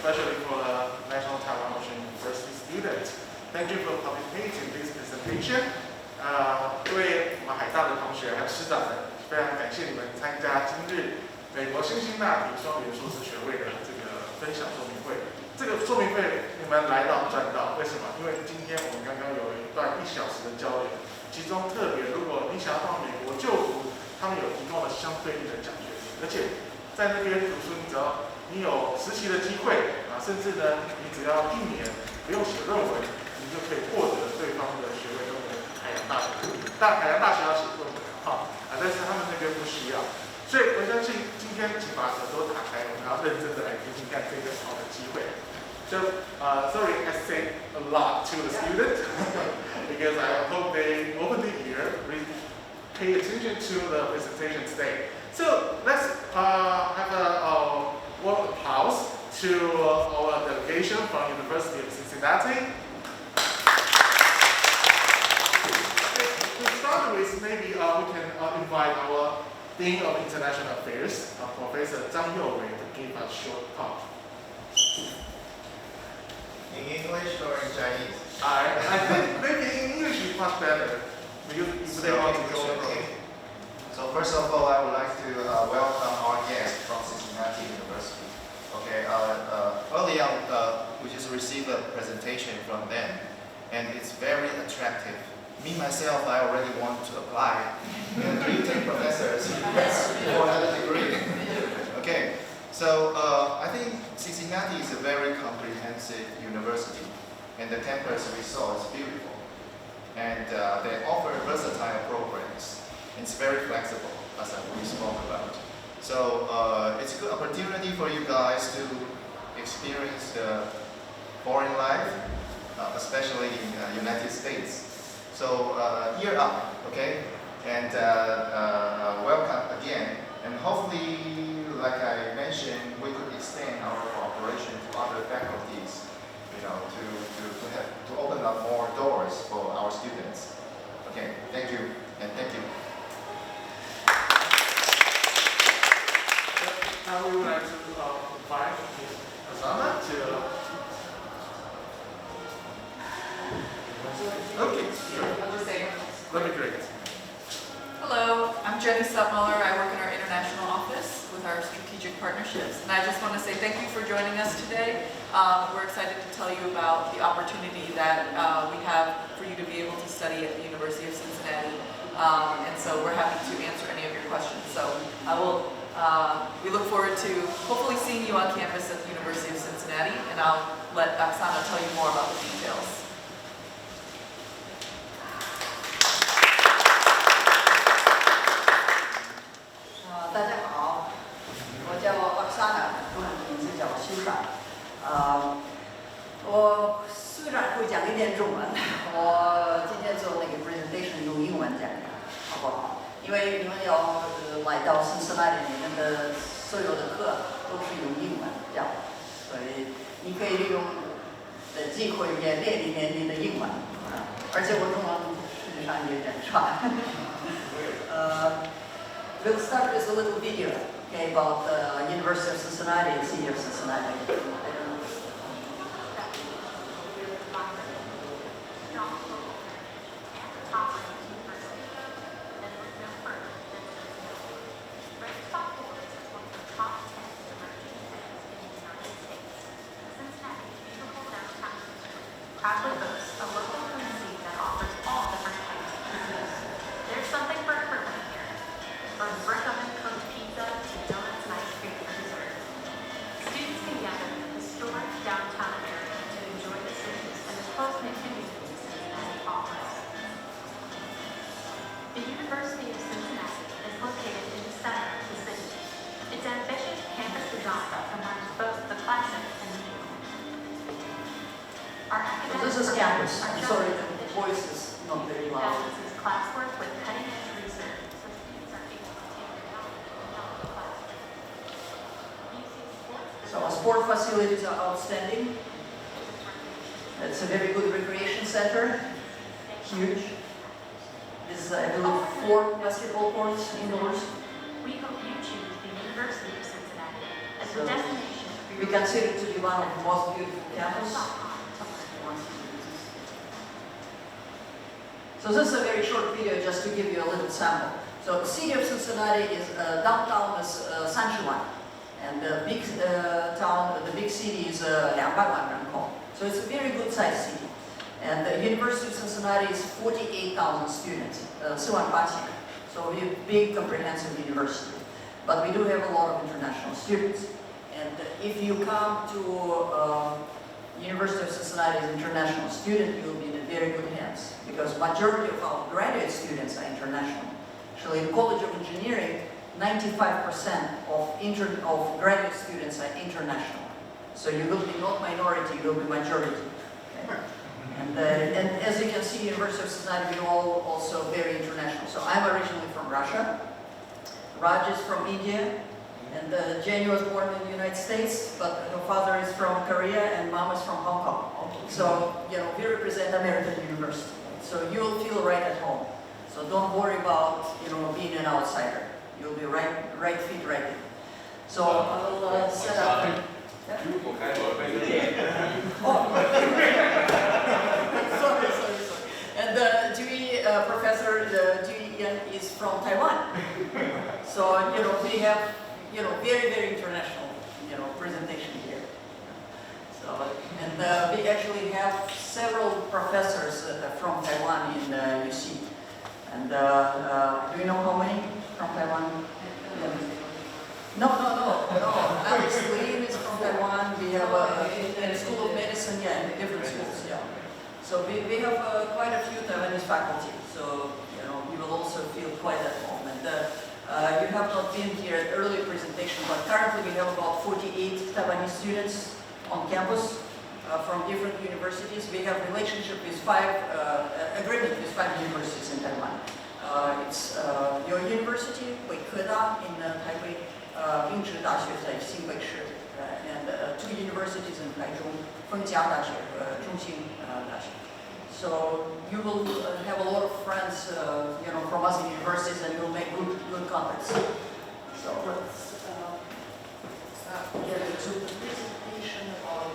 especially for the National Taiwan University students. Thank you for participating in this presentation. 各位我们海大的同学还有师长们，非常感谢你们参加今日美国辛辛那提双联硕士学位的这个分享说明会。这个说明会你们来到赚到，为什么？因为今天我们刚刚有一段1小时的交流，其中特别，如果你想要到美国就读，他们有提供了相对应的奖学金，而且在那边读书，你有实习的机会啊，甚至呢，你只要1年不用写论文，你就可以获得对方的学位，跟我们海洋大学，海洋大学要写论文但是他们那边不需要，所以我相信今天请把耳朵打开，我们要认真的来听听看这个好的机会。So, sorry, I said a lot to the students because I hope they open the ear, really pay attention to the presentation today. So let's have a warm applause to our delegation from University of Cincinnati. To start with, maybe we can invite our Dean of International Affairs, Professor Zhang Youwei, to give a short talk. In English or in Chinese? I think maybe in English is much better because if they want to go abroad. So first of all, I would like to welcome our guest from Cincinnati University. Okay, early on, we just received a presentation from them, and it's very attractive. Me myself, I already want to apply. And 3 professors for another degree. Okay, so I think Cincinnati is a very comprehensive university, and the campus we saw is beautiful, and they offer versatile programs. It's very flexible, as we spoke about. So it's a good opportunity for you guys to experience the foreign life, especially in the United States. So year up, okay? And welcome again. And hopefully, like I mentioned, we could extend our cooperation to other faculties, to open up more doors for our students. Okay, thank you, and thank you. Now we would like to invite Ms. Asana to. Okay, sure. I'll just say. That'd be great. Hello, I'm Jenny Stutmuller. I work in our international office with our strategic partnerships. And I just want to say thank you for joining us today. We're excited to tell you about the opportunity that we have for you to be able to study at the University of Cincinnati. And so we're happy to answer any of your questions. So we look forward to hopefully seeing you on campus at the University of Cincinnati, and I'll let Oksana tell you more about the details. 大家好，我叫 Oksana， 中文名字叫修长。我虽然会讲一点中文，我今天做那个 presentation 用英文讲的，好不好？因为你们要来到Cincinnati，你们的所有的课都是用英文教，所以你可以利用的机会也练一练你的英文而且我中文事实上也很差。We'll start with a little video, okay, about the University of Cincinnati and City of Cincinnati. Proudly boasts a local cuisine that offers all different types of pizzas. There's something for everyone here, from brick oven cooked pizza to donuts and ice cream for dessert. Students can gather in the historic downtown area to enjoy the cities and the close-knit community Cincinnati offers. The University of Cincinnati is located in the center of the city. Its ambitious campus design combines both the classic and the new. So this is campus. I'm sorry, the voice is not very loud. Balances classwork with cutting-edge research, so students are able to take their knowledge beyond the classroom. So our sport facilities are outstanding. It's a very good recreation center. Huge. There's, I believe, 4 basketball courts indoors. We hope you choose the University of Cincinnati as a destination for We consider it to be one of the most beautiful campuses. So this is a very short video just to give you a little sample. So the city of Cincinnati is downtown is Sanchuan, and the big town, the big city is 200万人口. So it's a very good sized city. And the University of Cincinnati is 48,000 students, 48000. So we have a big comprehensive university. But we do have a lot of international students. And if you come to University of Cincinnati as an international student, you will be in very good hands, because majority of our graduate students are international. Actually, in College of Engineering, 95% of graduate students are international. So you will be not minority, you will be majority. Okay? And as you can see, University of Cincinnati, we're all also very international. So I'm originally from Russia. Raj is from India. And Jenny was born in the United States, but her father is from Korea and mom is from Hong Kong. So, you know, we represent American University. So you'll feel right at home. So don't worry about, you know, being an outsider. You'll be right feet right in. So I'll set up. Sorry. And Dewey, Professor Dewey Yan is from Taiwan. So, you know, we have, you know, very international, you know, presentation here. So, and we actually have several professors from Taiwan in UC. And do you know how many from Taiwan? Yeah. No. Alex Lim is from Taiwan. We have in School of Medicine, yeah, in different schools, yeah. So we have quite a few Taiwanese faculty. So, you know, you will also feel quite at home. And you have not been here at earlier presentation, but currently we have about 48 Taiwanese students on campus from different universities. We have relationship with agreement with 5 universities in Taiwan. It's your university, Weikeda in Taipei, Bingzhi Daxue在新北市, and 2 universities in Taichung, Fengjia Daxue, Zhongxing Daxue. So you will have a lot of friends, you know, from us in universities, and you'll make good contacts. So let's get into the presentation about.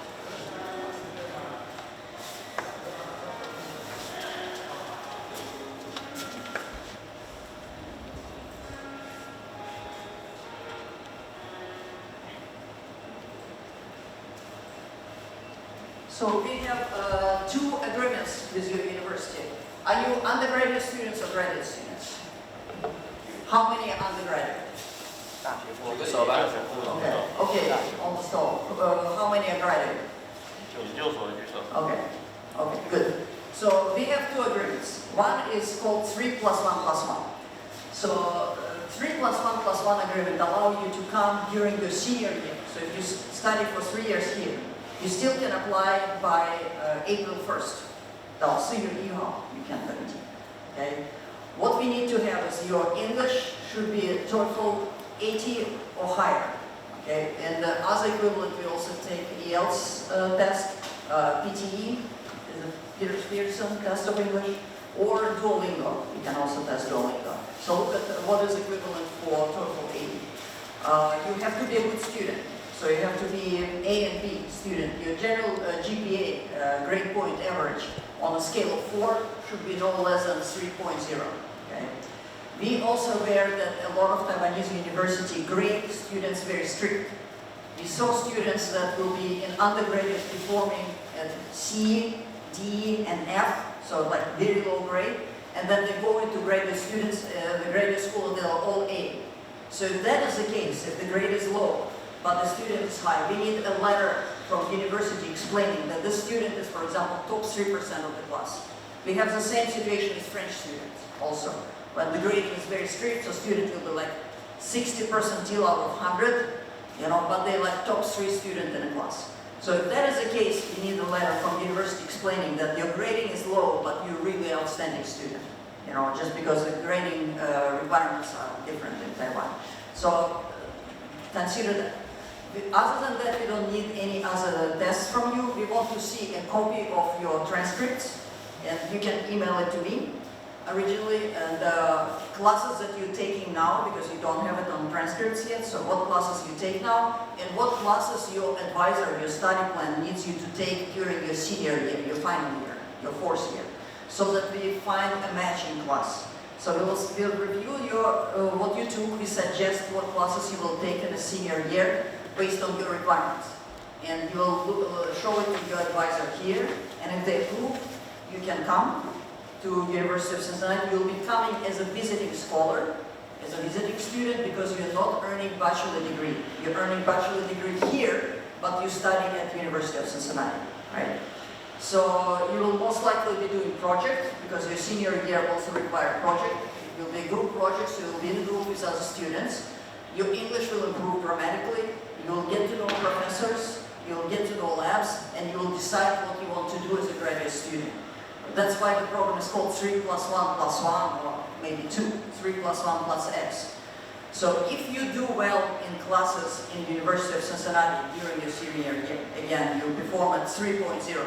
So we have 2 agreements with your university. Are you undergraduate students or graduate students? How many are undergraduate? Okay, almost all. How many are graduate? Okay, good. So we have 2 agreements. One is called 3+1+1. So 3+1+1 agreement allows you to come during your senior year. So if you study for 3 years here, you still can apply by April 1st. 到4月1号 you can apply. Okay. What we need to have is your English should be TOEFL 80 or higher. Okay. And as equivalent, we also take IELTS test, PTE, is a Pearson test of English, or Duolingo. You can also test Duolingo. So look at what is equivalent for TOEFL 80. You have to be a good student. So you have to be an A and B student. Your general GPA, grade point average, on a scale of 4 should be no less than 3.0. Okay? We also aware that a lot of Taiwanese university grade students very strict. We saw students that will be in undergraduate performing at C, D, and F, so like very low grade, and then they go into graduate students, the graduate school, and they're all A. So if that is the case, if the grade is low, but the student is high, we need a letter from university explaining that this student is, for example, top 3% of the class. We have the same situation as French students also. When the grading is very strict, so student will be like 60 percentile out of 100, you know, but they're like top 3 student in a class. So if that is the case, you need a letter from university explaining that your grading is low, but you're really outstanding student. You know, just because the grading requirements are different in Taiwan. So consider that. Other than that, we don't need any other tests from you. We want to see a copy of your transcripts, and you can email it to me. originally, and classes that you're taking now, because you don't have it on transcripts yet, so what classes you take now, and what classes your advisor, your study plan needs you to take during your senior year, your final year, your fourth year, so that we find a matching class. So we'll review what you took, we suggest what classes you will take in a senior year based on your requirements. And you'll show it to your advisor here, and if they approve, you can come to University of Cincinnati. You'll be coming as a visiting scholar, as a visiting student, because you're not earning bachelor degree. You're earning bachelor degree here, but you study at University of Cincinnati, right? So you will most likely be doing project, because your senior year also requires project. It will be group projects, you will be in a group with other students. Your English will improve dramatically. You will get to know professors, you will get to know labs, and you will decide what you want to do as a graduate student. That's why the program is called 3+1+1, or maybe 2, 3+1+X. So if you do well in classes in the University of Cincinnati during your senior year, again, you perform at 3.0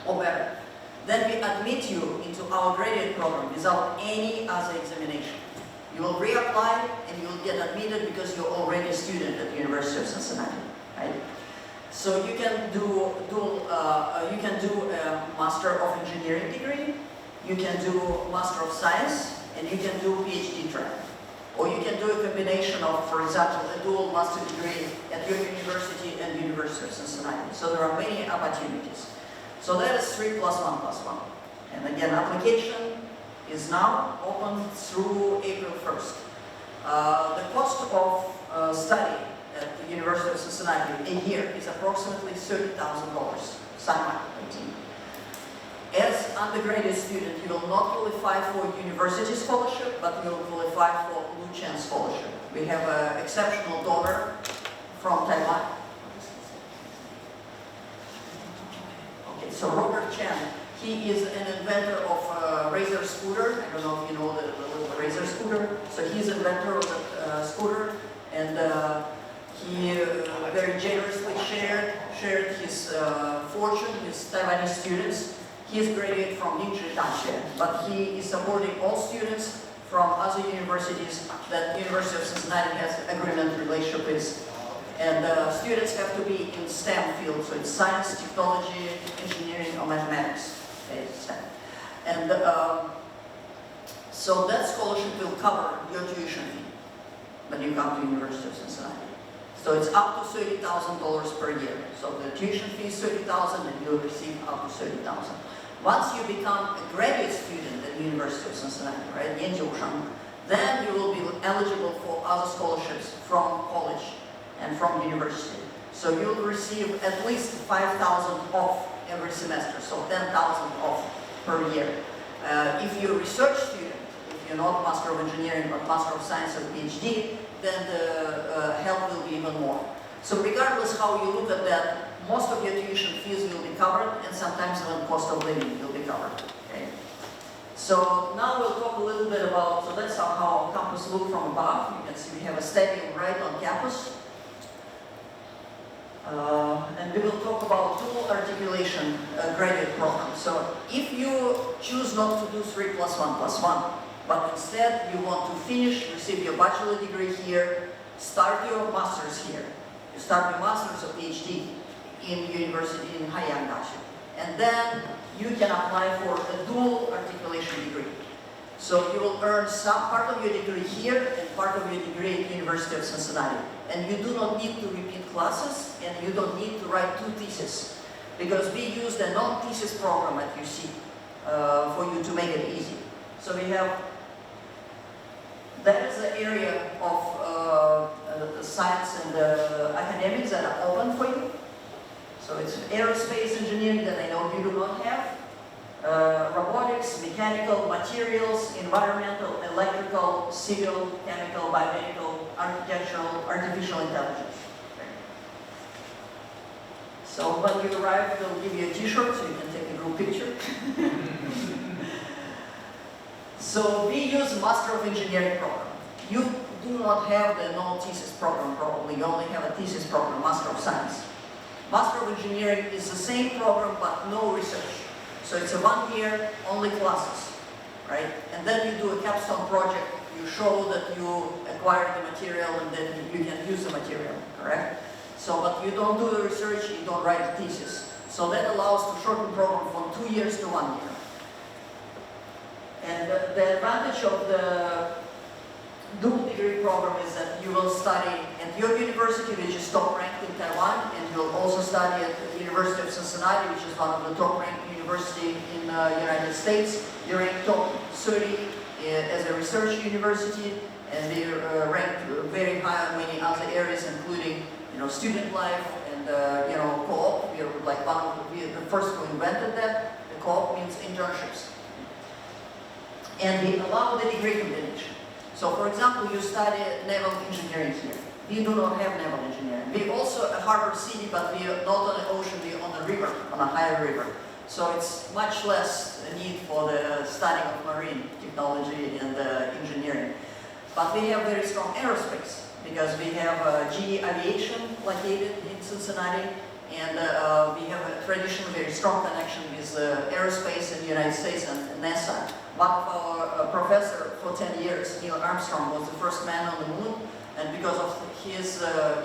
or better, then we admit you into our graduate program without any other examination. You will reapply and you will get admitted because you're already a student at the University of Cincinnati, right? So you can do a Master of Engineering degree, you can do Master of Science, and you can do PhD track. Or you can do a combination of, for example, a dual master degree at your university and the University of Cincinnati. So there are many opportunities. So that is 3+1+1. And again, application is now open through April 1st. The cost of study at the University of Cincinnati a year is approximately $30,000, semi-18. As undergraduate student, you will not qualify for university scholarship, but you will qualify for Blue Chance scholarship. We have an exceptional donor from Taiwan. Okay, so Robert Chen, he is an inventor of a Razor scooter. I don't know if you know the little Razor scooter. So he's an inventor of the scooter, and he very generously shared his fortune with Taiwanese students. He is graduated from Yingzhi Dashi, but he is supporting all students from other universities that the University of Cincinnati has agreement relationship with. And students have to be in STEM field, so it's science, technology, engineering, or mathematics. And so that scholarship will cover your tuition fee when you come to the University of Cincinnati. So it's up to $30,000 per year. So the tuition fee is $30,000 and you'll receive up to $30,000. Once you become a graduate student at the University of Cincinnati, right, then you will be eligible for other scholarships from college and from university. So you'll receive at least $5,000 off every semester, so $10,000 off per year. If you're a research student, if you're not Master of Engineering but Master of Science or PhD, then the help will be even more. So regardless how you look at that, most of your tuition fees will be covered, and sometimes even cost of living will be covered. Okay? So now we'll talk a little bit about, so that's how our campus looks from above. You can see we have a stadium right on campus. And we will talk about dual articulation graduate program. So if you choose not to do 3+1+1, but instead you want to finish, receive your bachelor degree here, start your master's here. You start your master's or PhD in university in Hayang Dashi. And then you can apply for a dual articulation degree. So you will earn some part of your degree here and part of your degree at the University of Cincinnati. And you do not need to repeat classes, and you don't need to write 2 theses, because we use the non-thesis program at UC for you to make it easy. So we have, that is the area of the science and the academics that are open for you. So it's aerospace engineering that I know you do not have. Robotics, mechanical, materials, environmental, electrical, civil, chemical, biomedical, architectural, artificial intelligence. So when you arrive, they'll give you a t-shirt so you can take a group picture. So we use Master of Engineering program. You do not have the non-thesis program probably, you only have a thesis program, Master of Science. Master of Engineering is the same program but no research. So it's a 1 year, only classes. right? And then you do a capstone project, you show that you acquired the material and then you can use the material, correct? So, but you don't do the research, you don't write a thesis. So that allows to shorten program from 2 years to 1 year. And the advantage of the dual degree program is that you will study at your university, which is top ranked in Taiwan, and you'll also study at the University of Cincinnati, which is one of the top ranked universities in the United States. You're ranked top 30 as a research university, and they're ranked very high in many other areas, including student life and co-op. We're like we're the first who invented that. The co-op means internships. And we allow the degree combination. So for example, you study naval engineering here. We do not have naval engineering. We're also a harbor city, but we are not on the ocean, we're on a river, on a higher river. So it's much less need for the study of marine technology and engineering. But we have very strong aerospace, because we have GE Aviation located in Cincinnati, and we have a traditional very strong connection with aerospace in the United States and NASA. One of our professor for 10 years, Neil Armstrong, was the first man on the moon, and because of his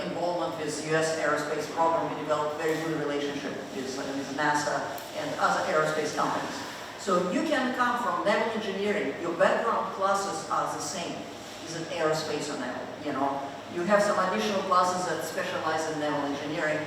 involvement with US aerospace program, we developed a very good relationship with NASA and other aerospace companies. So you can come from naval engineering, your background classes are the same. Is it aerospace or naval? You have some additional classes that specialize in naval engineering,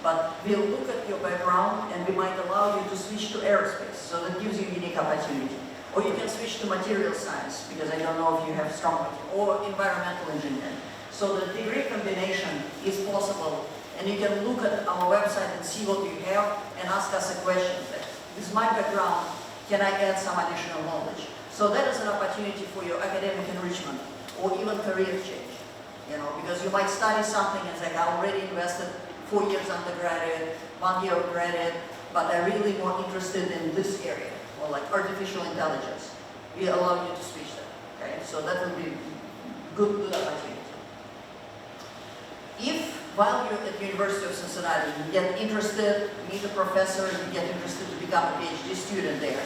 but we'll look at your background and we might allow you to switch to aerospace, so that gives you a unique opportunity. Or you can switch to material science, because I don't know if you have strong, or environmental engineering. So the degree combination is possible, and you can look at our website and see what you have and ask us a question. With my background, can I add some additional knowledge? So that is an opportunity for your academic enrichment, or even career change. Because you might study something and say, I already invested 4 years undergraduate, 1 year graduate, but I'm really more interested in this area, or like artificial intelligence. We allow you to switch that, okay? So that will be good opportunity. If while you're at the University of Cincinnati, you get interested, meet a professor, you get interested to become a PhD student there,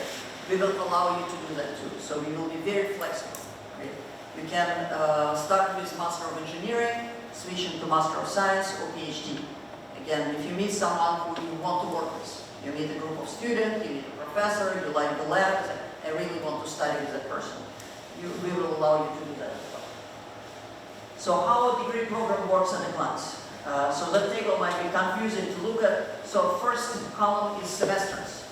we will allow you to do that too. So we will be very flexible, right? You can start with Master of Engineering, switch into Master of Science or PhD. Again, if you meet someone who you want to work with, you meet a group of students, you meet a professor, you like the lab, I really want to study with that person. We will allow you to do that as well. So how a degree program works at a glance. So that table might be confusing to look at. So first column is semesters.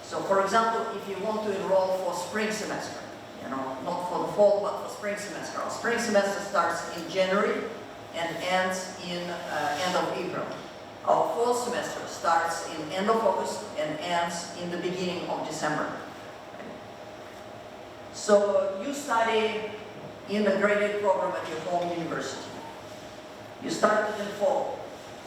So for example, if you want to enroll for spring semester, not for the fall, but for spring semester. Our spring semester starts in January and ends in end of April. Our fall semester starts in end of August and ends in the beginning of December. So you study in the graded program at your home university. You start in fall.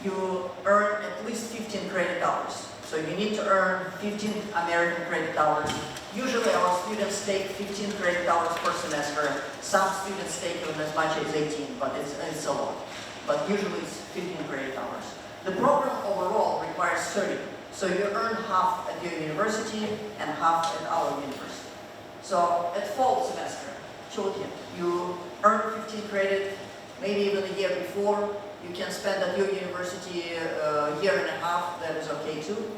You earn at least 15 credit hours. So you need to earn 15 American credit hours. Usually our students take 15 credit hours per semester. Some students take them as much as 18, but it's a lot. But usually it's 15 credit hours. The program overall requires 30. So you earn half at your university and half at our university. So at fall semester, you earn 15 credit, maybe even a year before. You can spend at your university a year and a half, that is okay too.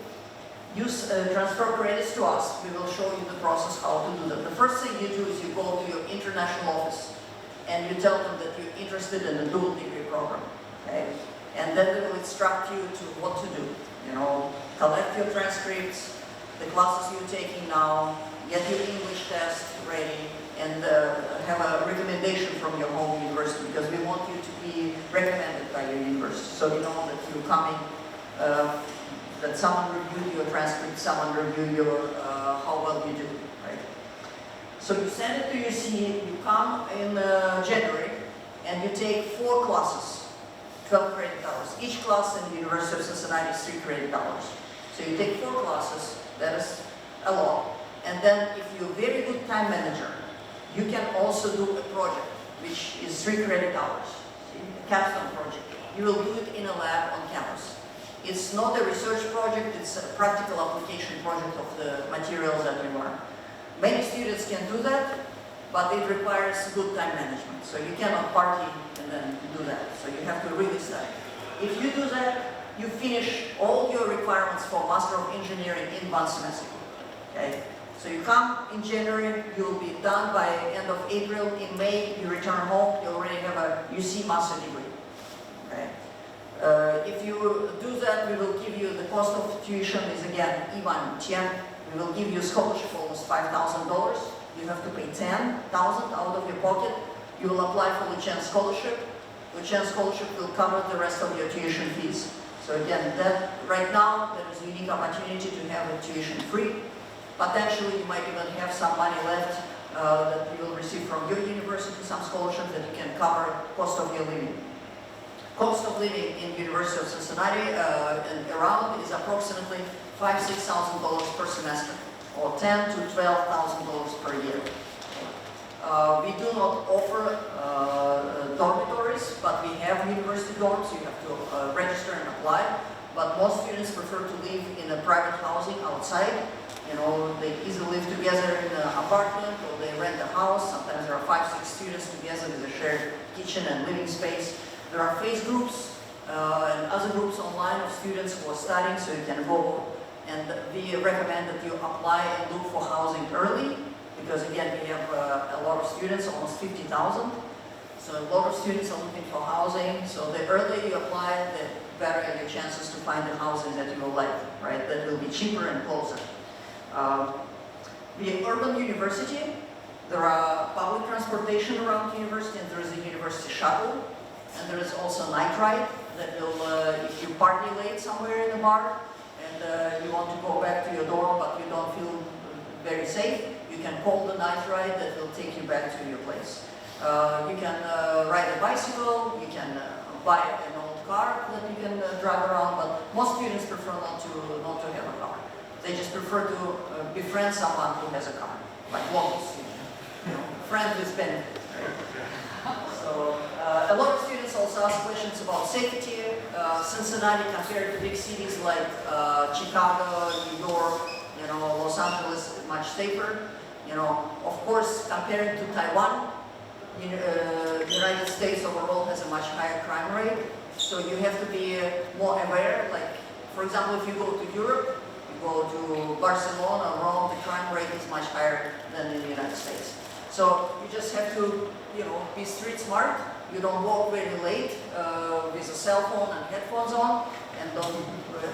Use transfer credits to us. We will show you the process how to do that. The first thing you do is you go to your international office and you tell them that you're interested in the dual degree program. Okay? And then they will instruct you to what to do. Collect your transcripts, the classes you're taking now, get your English test ready, and have a recommendation from your home university, because we want you to be recommended by your university. So you know that you're coming, that someone reviewed your transcript, someone reviewed your how well you do, right? So you send it to UC, you come in January, and you take 4 classes, 12 credit hours. Each class in the University of Cincinnati is 3 credit hours. So you take 4 classes, that is a lot. And then if you're a very good time manager, you can also do a project, which is 3 credit hours, a capstone project. You will do it in a lab on campus. It's not a research project, it's a practical application project of the materials that we learn. Many students can do that, but it requires good time management. So you cannot party and then do that. So you have to really study. If you do that, you finish all your requirements for Master of Engineering in one semester. Okay? So you come in January, you'll be done by end of April. In May, you return home, you already have a UC Master degree. Okay? If you do that, we will give you, the cost of tuition is again Ivan Tian. We will give you a scholarship almost $5,000. You have to pay $10,000 out of your pocket. You will apply for the Chen Scholarship. The Chen Scholarship will cover the rest of your tuition fees. So again, that right now there is a unique opportunity to have a tuition free. Potentially, you might even have some money left that you will receive from your university, some scholarship that you can cover cost of your living. Cost of living in University of Cincinnati and around is approximately $5,000–6,000 per semester, or $10,000 to $12,000 per year. We do not offer dormitories, but we have university dorms. You have to register and apply. But most students prefer to live in a private housing outside. You know, they easily live together in an apartment, or they rent a house. Sometimes there are 5–6 students together with a shared kitchen and living space. There are face groups and other groups online of students who are studying, so you can go. And we recommend that you apply and look for housing early, because again, we have a lot of students, almost 50,000. So a lot of students are looking for housing. So the earlier you apply, the better are your chances to find the housing that you will like, right? That will be cheaper and closer. We are urban university. There are public transportation around university, and there is a university shuttle. And there is also night ride that will, if you party late somewhere in the bar, and you want to go back to your dorm, but you don't feel very safe, you can call the night ride that will take you back to your place. You can ride a bicycle, you can buy an old car that you can drive around, but most students prefer not to have a car. They just prefer to befriend someone who has a car, like local student, you know, friend with benefits, right? So a lot of students also ask questions about safety. Cincinnati, compared to big cities like Chicago, New York, you know, Los Angeles, is much safer. You know, of course, compared to Taiwan, the United States overall has a much higher crime rate. So you have to be more aware. Like, for example, if you go to Europe, you go to Barcelona, Rome, the crime rate is much higher than in the United States. So you just have to, you know, be street smart. You don't walk very late with a cell phone and headphones on, and don't,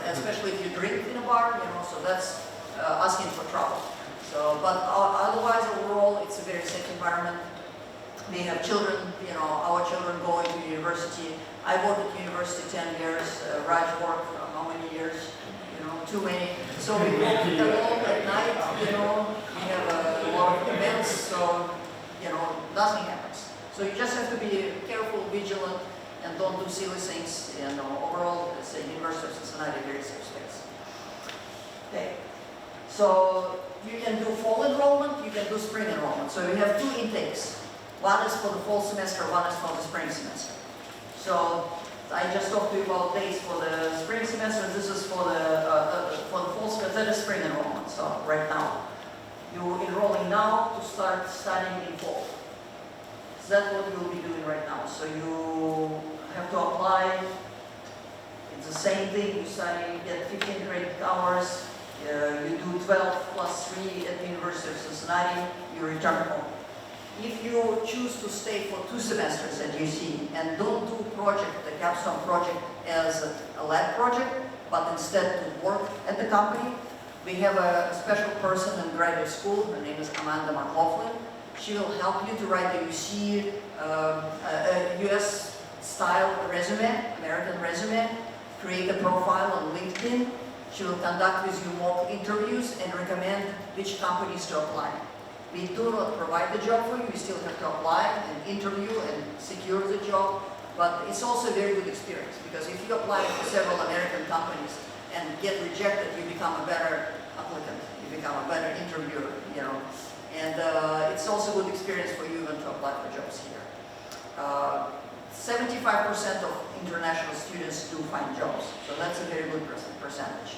especially if you drink in a bar, you know. So that's asking for trouble. So, but otherwise, overall, it's a very safe environment. We have children, you know, our children going to university. I worked at university 10 years. Raj worked for how many years? You know, too many. So we walk alone at night. You know, we have a lot of events. So, you know, nothing happens. So you just have to be careful, vigilant, and don't do silly things. And overall, it's a University of Cincinnati, very safe space. Okay. So you can do fall enrollment, you can do spring enrollment. So we have two intakes. One is for the fall semester, one is for the spring semester. So I just talked to you about dates for the spring semester. This is for the fall semester. That is spring enrollment. So right now, you're enrolling now to start studying in fall. So that's what you'll be doing right now. So you have to apply. It's the same thing. You study, get 15 credit hours. You do 12 plus 3 at the University of Cincinnati. You return home. If you choose to stay for 2 semesters at UC and don't do the capstone project as a lab project, but instead to work at the company, we have a special person in graduate school. Her name is Amanda McLaughlin. She will help you to write a UC, US-style resume, American resume, create a profile on LinkedIn. She will conduct with you mock interviews and recommend which companies to apply. We do not provide the job for you. You still have to apply and interview and secure the job. But it's also a very good experience, because if you apply for several American companies and get rejected, you become a better applicant. You become a better interviewer, you know. And it's also a good experience for you even to apply for jobs here. 75% of international students do find jobs, so that's a very good percentage.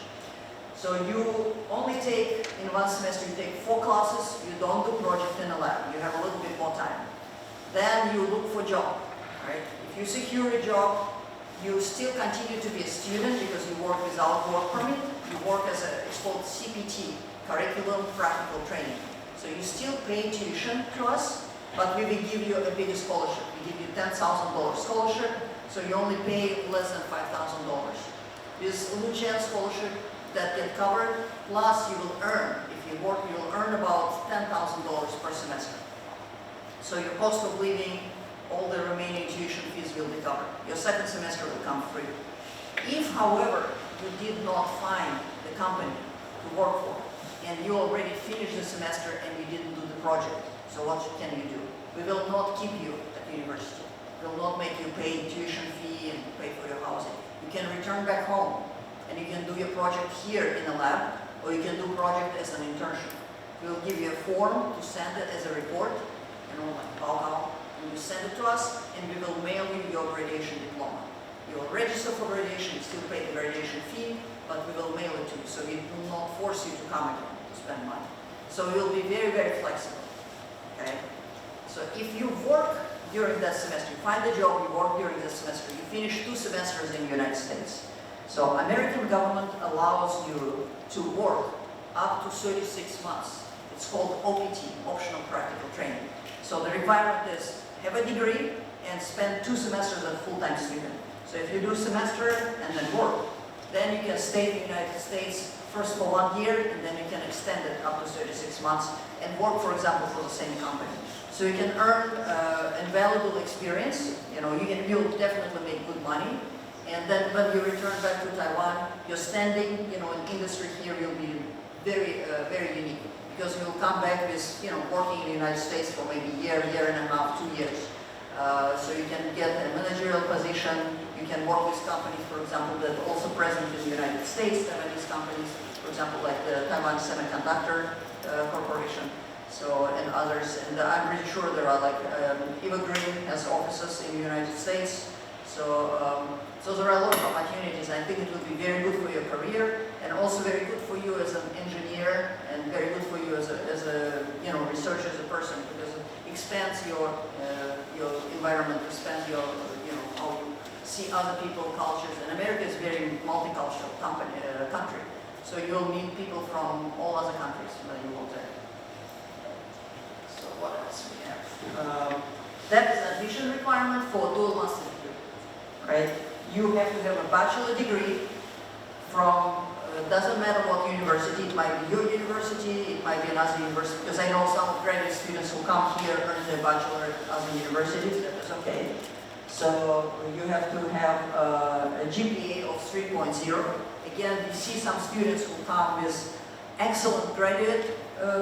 So you only take, in one semester, you take 4 classes, you don't do project in a lab, you have a little bit more time. Then you look for a job, right? If you secure a job, you still continue to be a student because you work without work permit. You work as it's called CPT, Curriculum Practical Training. So you still pay tuition to us, but we will give you a bigger scholarship. We give you $10,000 scholarship, so you only pay less than $5,000. This Lucian scholarship that get covered, plus you will earn, if you work, you will earn about $10,000 per semester. So your cost of living, all the remaining tuition fees will be covered. Your second semester will come free. If, however, you did not find the company to work for, and you already finished the semester and you didn't do the project, so what can you do? We will not keep you at university. We will not make you pay tuition fee and pay for your housing. You can return back home, and you can do your project here in the lab, or you can do project as an internship. We will give you a form to send it as a report, like Balkan, and you send it to us, and we will mail you your graduation diploma. You will register for graduation, you still pay the graduation fee, but we will mail it to you, so we do not force you to come again to spend money. So we will be very, very flexible, okay? So if you work during that semester, you find a job, you work during that semester, you finish 2 semesters in the United States. So American government allows you to work up to 36 months. It's called OPT, Optional Practical Training. So the requirement is have a degree and spend 2 semesters as a full-time student. So if you do a semester and then work, then you can stay in the United States first for 1 year, and then you can extend it up to 36 months and work, for example, for the same company. So you can earn invaluable experience. You'll definitely make good money. And then when you return back to Taiwan, your standing, in industry here will be very, very unique. Because you'll come back with, working in the United States for maybe a year, year and a half, 2 years. So you can get a managerial position, you can work with companies, for example, that are also present in the United States, Taiwanese companies, for example, like the Taiwan Semiconductor Corporation, and others. And I'm pretty sure there are like, Evergreen has offices in the United States. So there are a lot of opportunities. I think it will be very good for your career, and also very good for you as an engineer, and very good for you as a researcher, as a person, because it expands your environment, expands your how you see other people, cultures. And America is a very multicultural country, so you'll meet people from all other countries when you go there. So what else we have? That is an admission requirement for dual master degree, right? You have to have a bachelor degree from, doesn't matter what university, it might be your university, it might be another university, because I know some graduate students who come here earn their bachelor at other universities, that is okay. So you have to have a GPA of 3.0. Again, we see some students who come with excellent graduate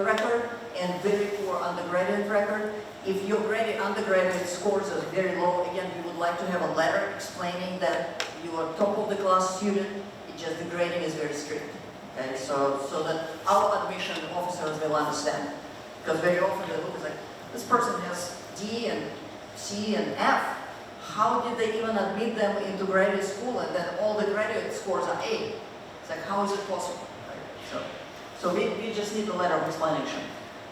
record and very poor undergraduate record. If your undergraduate scores are very low, again, we would like to have a letter explaining that you are top of the class student, it's just the grading is very strict. Okay, so that our admission officers will understand. Because very often they look like, this person has D and C and F. How did they even admit them into graduate school, and then all the graduate scores are A? It's like, how is it possible? Right? So we just need a letter of explanation.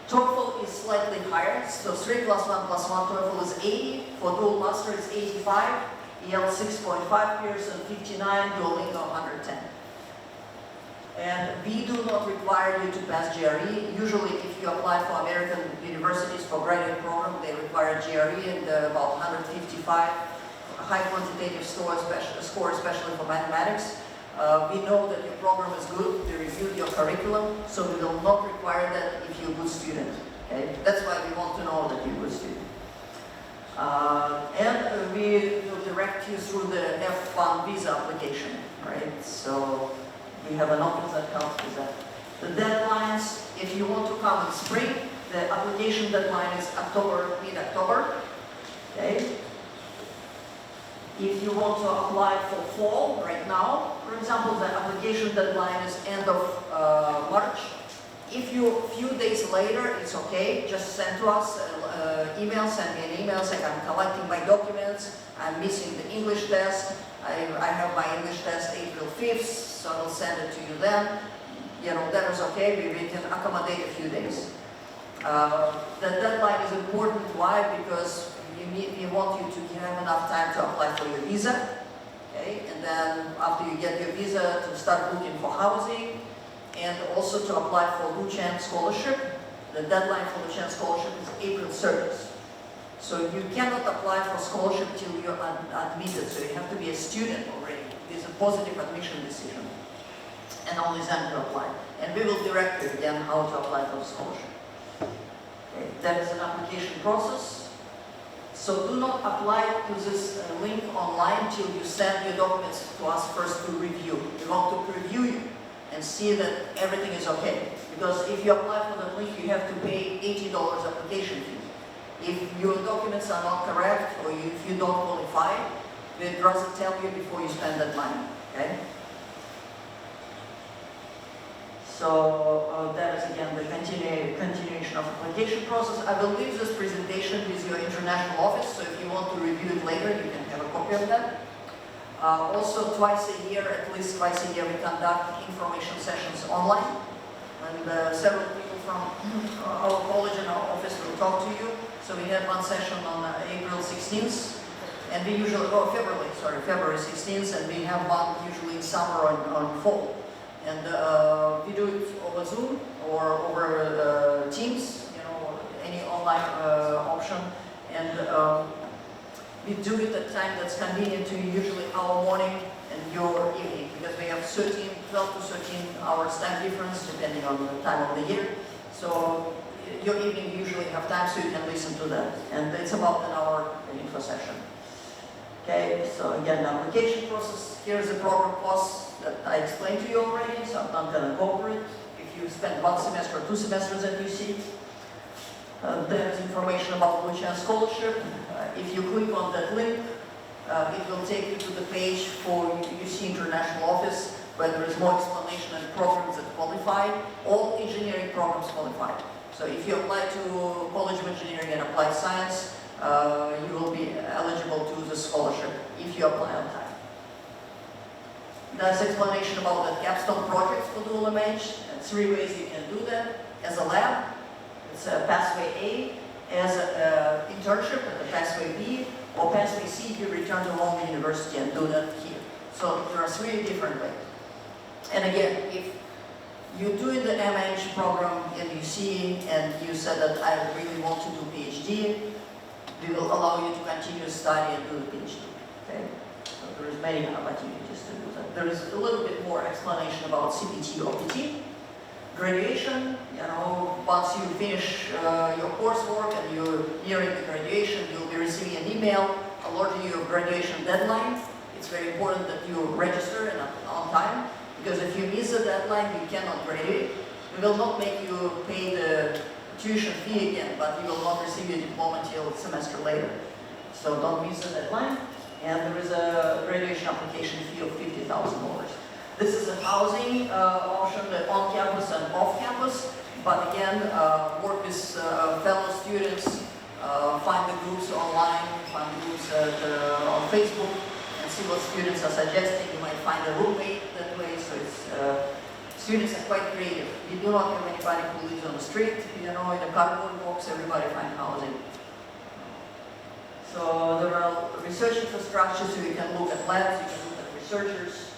TOEFL is slightly higher, so 3 + 1 + 1 TOEFL is 80, for dual master it's 85, EL 6.5, Pearson 59, Duolingo 110. And we do not require you to pass GRE. Usually if you apply for American universities for graduate program, they require GRE and about 155, high quantitative score, especially for mathematics. We know that your program is good, we reviewed your curriculum, so we will not require that if you're a good student. Okay? That's why we want to know that you're a good student. And we will direct you through the F1 visa application, right? So we have an office that helps with that. The deadlines, if you want to come in spring, the application deadline is mid-October. Okay? If you want to apply for fall right now, for example, the application deadline is end of March. If you a few days later, it's okay. Just send to us email, send me an email saying I'm collecting my documents, I'm missing the English test, I have my English test April 5th, so I'll send it to you then. that was okay, we can accommodate a few days. The deadline is important. Why? Because we want you to have enough time to apply for your visa, okay? And then after you get your visa, to start looking for housing, and also to apply for Luchan scholarship. The deadline for Luchan scholarship is April 30th. So you cannot apply for scholarship till you're admitted. So you have to be a student already. It's a positive admission decision, and only then to apply. And we will direct you again how to apply for the scholarship. Okay. That is an application process. So do not apply to this link online till you send your documents to us first to review. We want to preview you and see that everything is okay. Because if you apply for the link, you have to pay $80 application fee. If your documents are not correct or if you don't qualify, we'd rather tell you before you spend that money. Okay? So that is again the continuation of application process. I will leave this presentation with your international office, so if you want to review it later, you can have a copy of that. Also, at least twice a year, we conduct information sessions online, and several people from our college and our office will talk to you. So we had one session on April 16th, and we usually, February 16th, and we have one usually in summer on fall. And we do it over Zoom or over Teams, any online option. And we do it at a time that's convenient to you, usually our morning and your evening, because we have 12 to 13 hours time difference depending on the time of the year. So your evening you usually have time so you can listen to that. And it's about an hour info session. Okay, so again, the application process, here's the program costs that I explained to you already, so I'm not going to go over it. If you spend 1 semester or 2 semesters at UC, there's information about Luchan scholarship. If you click on that link, it will take you to the page for UC International Office, where there is more explanation and programs that qualify. All engineering programs qualify. So if you apply to College of Engineering and Applied Science, you will be eligible to the scholarship if you apply on time. There's explanation about the capstone projects for dual MH, and 3 ways you can do that. As a lab, it's a pathway A. As an internship, at the pathway B, or pathway C if you return to home university and do that here. So there are 3 different ways. And again, if you're doing the MH program in UC and you said that I really want to do PhD, we will allow you to continue to study and do the PhD. Okay? So there is many opportunities to do that. There is a little bit more explanation about CPT or PT. Graduation, once you finish your coursework and you're nearing the graduation, you'll be receiving an email alerting you of graduation deadline. It's very important that you register and on time, because if you miss the deadline, you cannot graduate. We will not make you pay the tuition fee again, but you will not receive your diploma until a semester later. So don't miss the deadline. And there is a graduation application fee of $50,000. This is a housing option on campus and off campus, but again, work with fellow students, find the groups online, find groups on Facebook, and see what students are suggesting. You might find a roommate that way, so students are quite creative. We do not have anybody who lives on the street, in a cardboard box, everybody finds housing. So there are research infrastructure, so you can look at labs, you can look at researchers.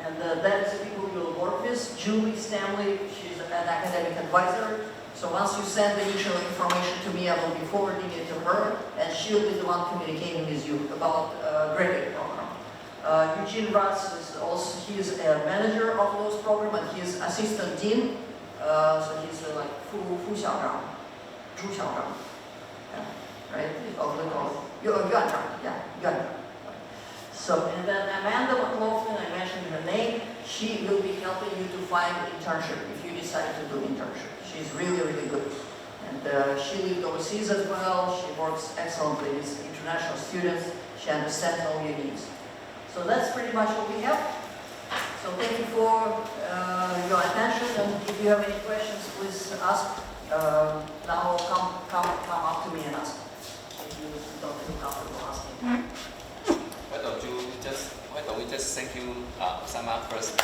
And that is the people you'll work with. Julie Stanley, she's an academic advisor. So once you send the initial information to me, I will be forwarding it to her, and she'll be the one communicating with you about graduate program. Eugene Ratz is also, he's a manager of those programs, and he's assistant dean. So he's like 副校长, 朱校长, right? Of the college. 院长, yeah, 院长. So, and then Amanda McLaughlin, I mentioned her name, she will be helping you to find internship if you decide to do internship. She's really, really good. And she lived overseas as well. She works excellently with international students. She understands all your needs. So that's pretty much what we have. So thank you for your attention. And if you have any questions, please ask. Now come up to me and ask. If you don't feel comfortable asking. Why don't we just thank you, Osama, first.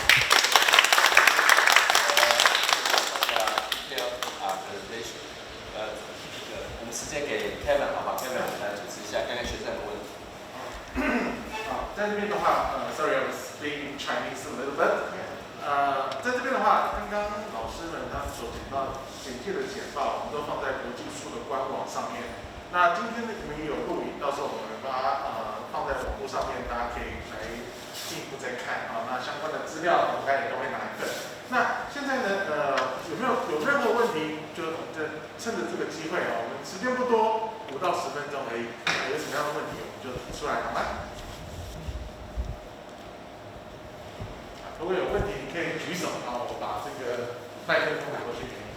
那刚刚老师们他们所简介的简报，我们都放在国际处的官网上面。那今天呢，你们也有录影，到时候我们把它放在网络上面，大家可以来进一步再看啊。那相关的资料我们大家也都会拿一份。那现在呢，有任何问题，就我们趁着这个机会啊，我们时间不多，5到10分钟而已。有什么样的问题，我们就提出来好吗？如果有问题，你可以举手，然后我把这个麦克风拿过去给你。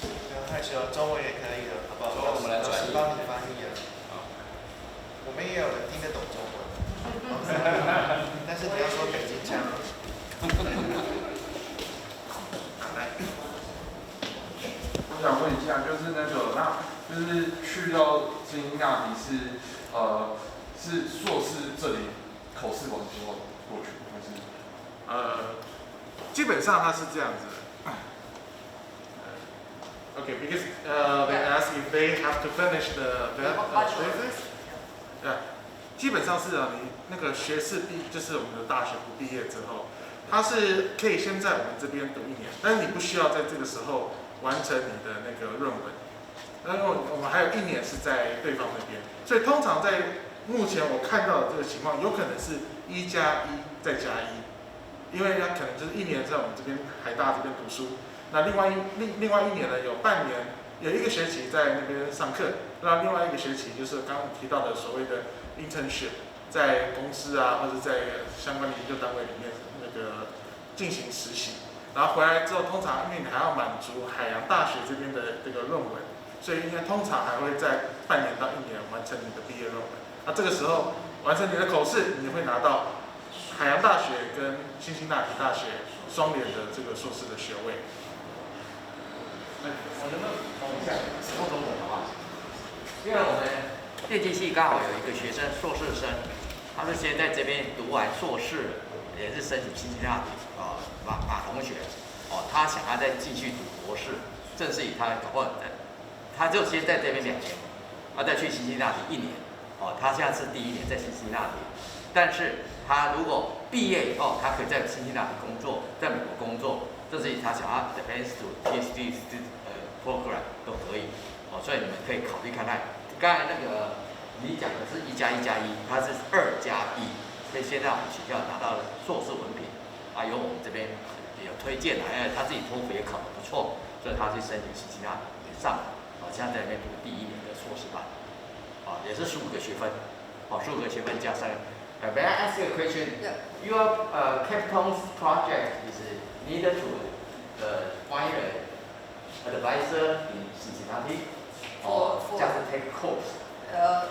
不要害羞，中文也可以的，好不好？我们来转译，帮你翻译啊。我们也有人听得懂中文，但是你要说北京腔。来，我想问一下，就是就是去到辛辛那提是硕士这里考试完之后过去，还是？基本上它是这样子的。Okay, because they ask if they have to finish the thesis. Yeah. 基本上是你那个学士就是我们的大学部毕业之后，它是可以先在我们这边读1年，但是你不需要在这个时候完成你的那个论文。然后我们还有1年是在对方那边，所以通常在目前我看到的这个情况，有可能是1+1再加1，因为它可能就是1年在我们这边海大这边读书，那另外1年呢有半年，有1个学期在那边上课，那另外1个学期就是刚刚提到的所谓的 internship， 在公司啊或者在相关的研究单位里面那个进行实习，然后回来之后，通常因为你还要满足海洋大学这边的这个论文，所以应该通常还会在半年到1年完成你的毕业论文。那这个时候完成你的口试，你会拿到海洋大学跟辛辛那提大学双联的这个硕士的学位。我能不能补充一下，用中文好不好？因为我们电机系刚好有一个学生硕士生，他是先在这边读完硕士，也是申请辛辛那提马同学，他想要再继续读博士，正是以他搞不好他就先在这边2年，再去辛辛那提1年，他现在是第1年在辛辛那提，但是他如果毕业以后，他可以在辛辛那提工作，在美国工作，这是以他想要 advance to PhD program 都可以，所以你们可以考虑看看。刚才那个你讲的是1+1+1，他是2+1，所以现在我们学校拿到了硕士文凭，由我们这边也有推荐的，他自己托福也考得不错，所以他去申请辛辛那提也上了，现在在那边读第1年的硕士班，也是15个学分，15个学分加上。May I ask you a question? Yeah. Your captain's project is needed to find an advisor in Cincinnati, or just take course?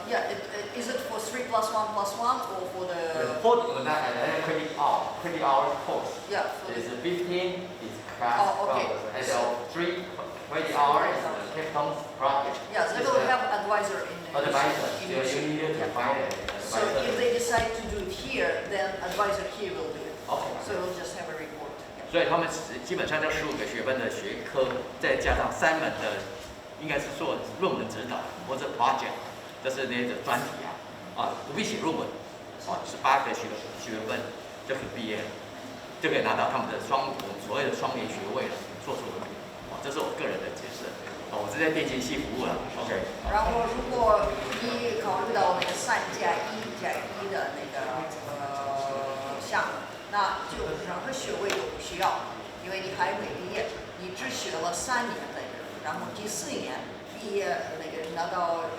Yeah. Is it for 3+1+1 or for the? Credit hours course. Yeah. It's 15 is class. Okay. And 3 credit hours is the captain's project. Yeah, they will have advisor in. Advisor. So you need to find an advisor. So if they decide to do it here, then advisor here will do it. Okay. So we'll just have a report. 所以他们基本上就15个学分的学科，再加上3门的，应该是做论文指导或者 project， 这是那个专题不必写论文，18个学分就可以毕业了，就可以拿到他们的我们所谓的双联学位了，硕士文凭。这是我个人的解释。我是在电机系服务了。OK。然后如果你考虑到那个3+1+1的那个项目，那就任何学位都不需要，因为你还没毕业，你只学了3年那个，然后第4年毕业那个拿到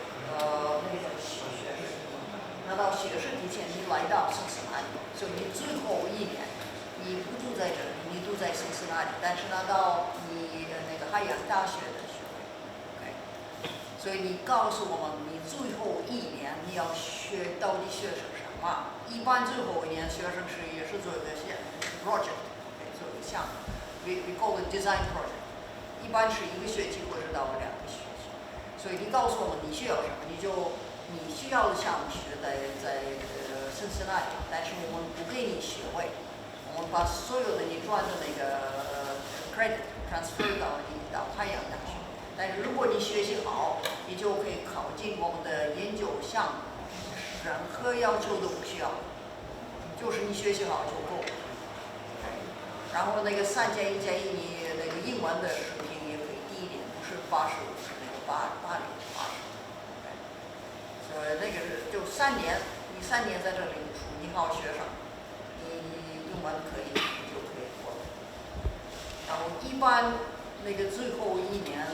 学士之前，你来到Cincinnati，所以你最后1年你不住在这里，你住在Cincinnati，但是拿到你那个海洋大学的学位。所以你告诉我们，你最后1年你要到底学什么？一般最后1年学生也是做一个project， 做一个项目 ，we call it design project， 一般是1个学期或者到2个学期。所以你告诉我们你需要什么，你需要的项目是在Cincinnati， 但是我们不给你学位，我们把所有的你赚的那个credit transfer 到海洋大学。但是如果你学习好，你就可以考进我们的研究项目，任何要求都不需要，就是你学习好就够了。然后那个3+1+1，你那个英文的水平也可以低一点，不是85，是那个80。所以那个是就3年，你3年在这里读书，你好好学上，你英文可以，你就可以过了。然后一般那个最后1年，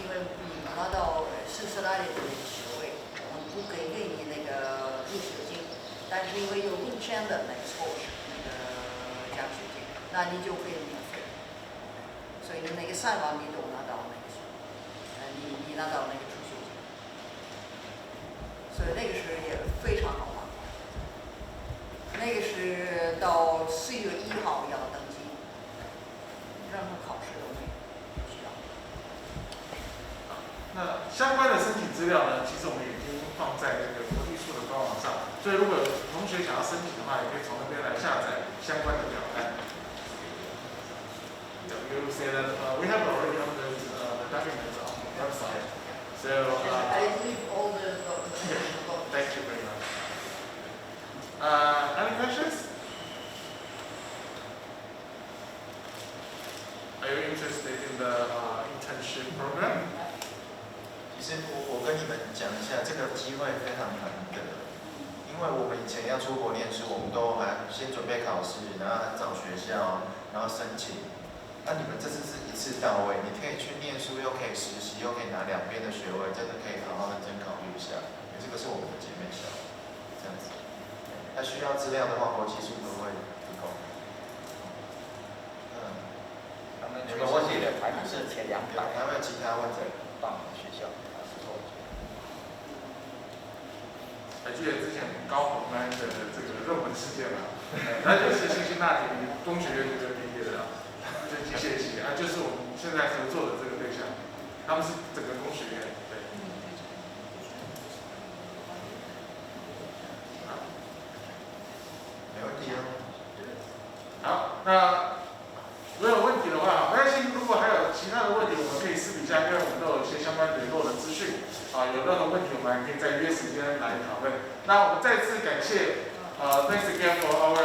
因为你拿到Cincinnati的学位，我们不给你那个入学金，但是因为有领先的那个scholarship那个奖学金，那你就可以免费。所以你那个3万你都拿到那个钱，你拿到那个助学金，所以那个是也非常好玩。那个是到4月1号要登记，任何考试都没需要。那相关的申请资料呢，其实我们已经放在那个国际处的官网上，所以如果有同学想要申请的话，也可以从那边来下载相关的表单。You say that we have already on the documents on the website. So I leave all the thank you very much. Any questions? Are you interested in the internship program? 其实我跟你们讲一下，这个机会非常难得，因为我们以前要出国念书，我们都还先准备考试，然后找学校，然后申请。那你们这次是一次到位，你可以去念书，又可以实习，又可以拿2边的学位，真的可以好好认真考虑一下。因为这个是我们的姐妹校，这样子。那需要资料的话，国际处都会提供。他们有问题的排名是前200，还有其他问题？棒的学校，还记得之前高洪安的这个热门事件嘛？他就是辛辛那提工学院这边毕业的，就机械系啊，就是我们现在合作的这个对象，他们是整个工学院，对。没问题啊。好，那如果有问题的话，没关系。如果还有其他的问题，我们可以私底下，因为我们都有一些相关联络的资讯啊，有任何问题，我们还可以再约时间来讨论。那我们再次感谢，thanks again for our